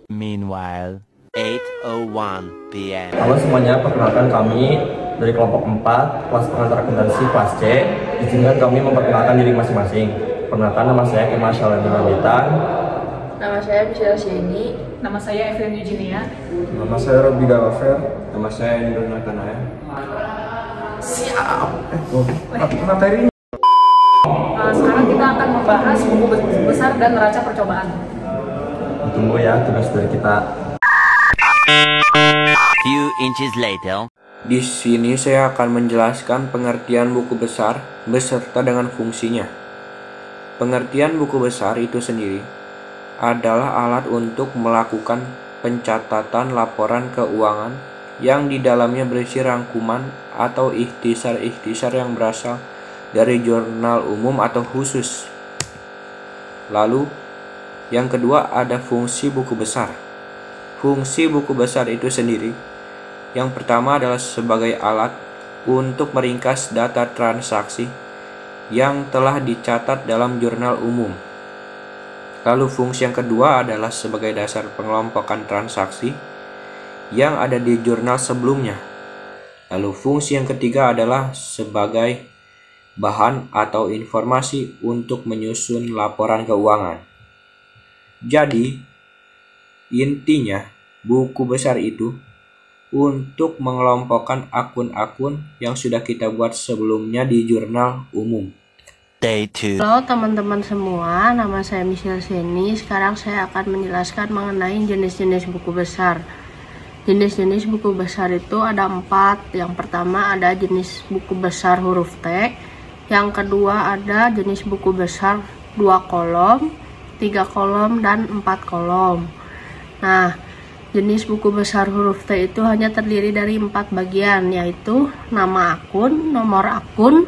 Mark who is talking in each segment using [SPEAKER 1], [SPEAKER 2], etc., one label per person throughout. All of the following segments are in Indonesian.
[SPEAKER 1] Meanwhile, 8:01 p.m.
[SPEAKER 2] Halo semuanya, perkenalkan kami dari kelompok 4, kelas pengantar akuntansi kelas C. Izinkan kami memperkenalkan diri masing-masing. Perkenalkan, nama saya Kemal Syaladin Abitan.
[SPEAKER 3] Nama saya Michelle Sieni.
[SPEAKER 4] Nama saya Evelyn Eugenia.
[SPEAKER 5] Nama saya Robi Galaver. Nama saya Indro Natanaya.
[SPEAKER 2] Siap.
[SPEAKER 5] Materi.
[SPEAKER 4] Sekarang kita akan membahas buku besar dan neraca percobaan.
[SPEAKER 2] Tunggu ya tugas dari kita.
[SPEAKER 1] Few inches later.
[SPEAKER 6] Di sini saya akan menjelaskan pengertian buku besar beserta dengan fungsinya. Pengertian buku besar itu sendiri adalah alat untuk melakukan pencatatan laporan keuangan yang di dalamnya berisi rangkuman atau ikhtisar-ikhtisar yang berasal dari jurnal umum atau khusus. Lalu, yang kedua ada fungsi buku besar. Fungsi buku besar itu sendiri, yang pertama adalah sebagai alat untuk meringkas data transaksi yang telah dicatat dalam jurnal umum. Lalu fungsi yang kedua adalah sebagai dasar pengelompokan transaksi yang ada di jurnal sebelumnya. Lalu fungsi yang ketiga adalah sebagai bahan atau informasi untuk menyusun laporan keuangan. Jadi, intinya buku besar itu untuk mengelompokkan akun-akun yang sudah kita buat sebelumnya di jurnal umum.
[SPEAKER 1] Day 2.
[SPEAKER 3] Halo teman-teman semua, nama saya Michelle Sieni. Sekarang saya akan menjelaskan mengenai jenis-jenis buku besar. Jenis-jenis buku besar itu ada 4. Yang pertama ada jenis buku besar huruf T. Yang kedua ada jenis buku besar 2 kolom, 3 kolom, dan 4 kolom. Nah, jenis buku besar huruf T itu hanya terdiri dari 4 bagian, yaitu nama akun, nomor akun,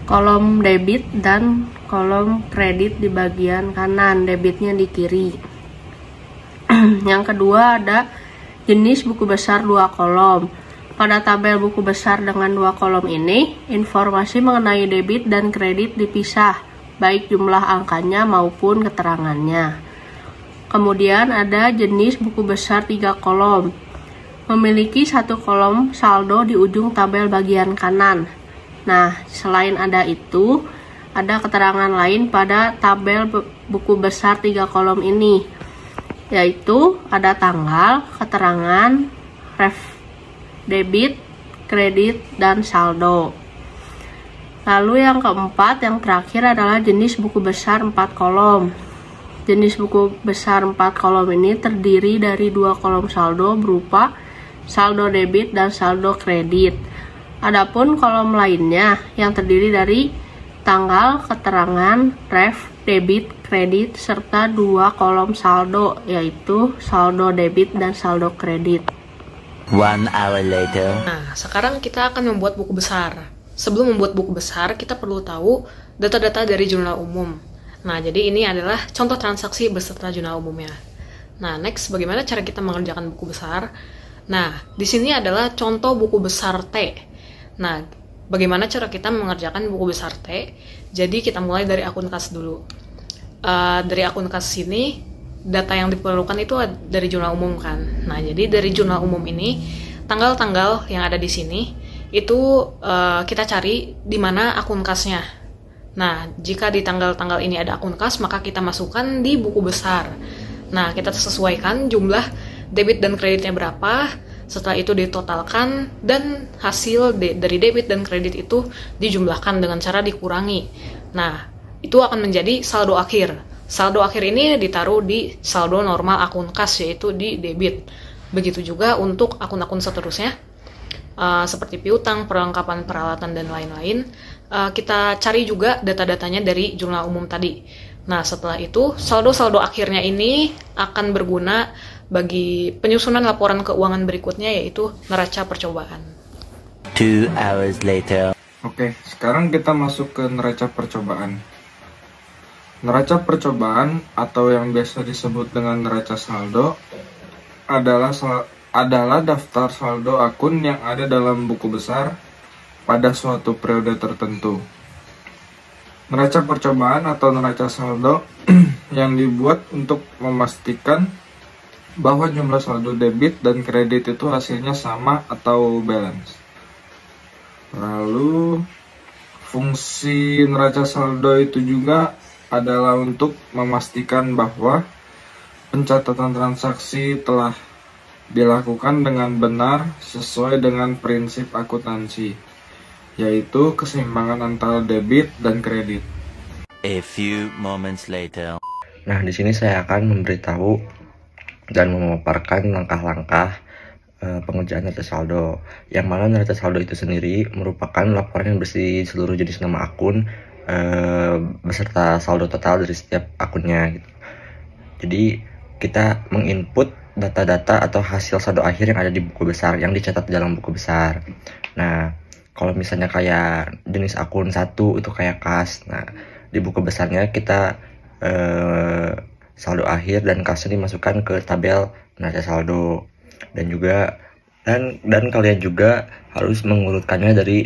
[SPEAKER 3] kolom debit, dan kolom kredit di bagian kanan, debitnya di kiri. Yang kedua ada jenis buku besar 2 kolom. Pada tabel buku besar dengan 2 kolom ini, informasi mengenai debit dan kredit dipisah, baik jumlah angkanya maupun keterangannya. Kemudian ada jenis buku besar 3 kolom. Memiliki 1 kolom saldo di ujung tabel bagian kanan. Nah, selain ada itu, ada keterangan lain pada tabel buku besar 3 kolom ini, yaitu ada tanggal, keterangan, ref debit, kredit, dan saldo. Lalu yang keempat, yang terakhir adalah jenis buku besar 4 kolom. Jenis buku besar 4 kolom ini terdiri dari 2 kolom saldo berupa saldo debit dan saldo kredit. Adapun kolom lainnya yang terdiri dari tanggal, keterangan, ref, debit, kredit, serta 2 kolom saldo, yaitu saldo debit dan saldo kredit.
[SPEAKER 1] 1 hour later.
[SPEAKER 4] Nah, sekarang kita akan membuat buku besar. Sebelum membuat buku besar, kita perlu tahu data-data dari jurnal umum. Nah, jadi ini adalah contoh transaksi beserta jurnal umumnya. Nah, next, bagaimana cara kita mengerjakan buku besar? Nah, di sini adalah contoh buku besar T. Nah, bagaimana cara kita mengerjakan buku besar T? Jadi kita mulai dari akun kas dulu. Dari akun kas ini, data yang diperlukan itu dari jurnal umum kan. Nah, jadi dari jurnal umum ini, tanggal-tanggal yang ada di sini itu kita cari di mana akun kasnya. Nah, jika di tanggal-tanggal ini ada akun kas, maka kita masukkan di buku besar. Nah, kita sesuaikan jumlah debit dan kreditnya berapa. Setelah itu ditotalkan dan hasil dari debit dan kredit itu dijumlahkan dengan cara dikurangi. Nah, itu akan menjadi saldo akhir. Saldo akhir ini ditaruh di saldo normal akun kas, yaitu di debit. Begitu juga untuk akun-akun seterusnya, seperti piutang, perlengkapan peralatan, dan lain-lain. Kita cari juga data-datanya dari jurnal umum tadi. Nah, setelah itu saldo-saldo akhirnya ini akan berguna bagi penyusunan laporan keuangan berikutnya, yaitu neraca percobaan.
[SPEAKER 1] 2 hours later.
[SPEAKER 5] Oke, sekarang kita masuk ke neraca percobaan. Neraca percobaan atau yang biasa disebut dengan neraca saldo adalah daftar saldo akun yang ada dalam buku besar pada suatu periode tertentu. Neraca percobaan atau neraca saldo yang dibuat untuk memastikan bahwa jumlah saldo debit dan kredit itu hasilnya sama atau balance. Lalu fungsi neraca saldo itu juga adalah untuk memastikan bahwa pencatatan transaksi telah dilakukan dengan benar sesuai dengan prinsip akuntansi, yaitu keseimbangan antara debit dan kredit.
[SPEAKER 1] A few moments later.
[SPEAKER 2] Nah, di sini saya akan memberitahu dan memaparkan langkah-langkah pengerjaan neraca saldo. Yang mana neraca saldo itu sendiri merupakan laporan yang berisi seluruh jenis nama akun beserta saldo total dari setiap akunnya gitu. Jadi kita menginput data-data atau hasil saldo akhir yang ada di buku besar yang dicatat dalam buku besar. Nah, kalau misalnya kayak jenis akun 1 itu kayak kas. Nah, di buku besarnya kita saldo akhir dan kasnya dimasukkan ke tabel neraca saldo. Dan kalian juga harus mengurutkannya dari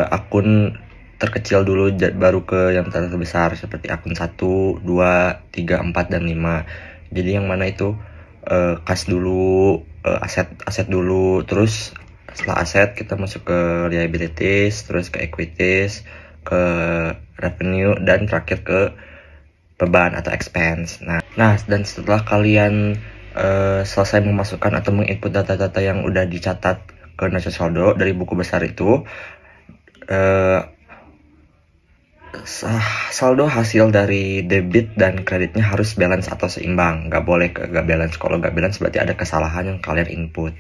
[SPEAKER 2] akun terkecil dulu baru ke yang terbesar, seperti akun 1, 2, 3, 4, dan 5. Jadi yang mana itu kas dulu, aset dulu, terus setelah aset kita masuk ke liabilities, terus ke equities, ke revenue, dan terakhir ke beban atau expense. Nah, dan setelah kalian selesai memasukkan atau menginput data-data yang udah dicatat ke neraca saldo dari buku besar itu, saldo hasil dari debit dan kreditnya harus balance atau seimbang. Nggak boleh nggak balance. Kalau nggak balance berarti ada kesalahan yang kalian input.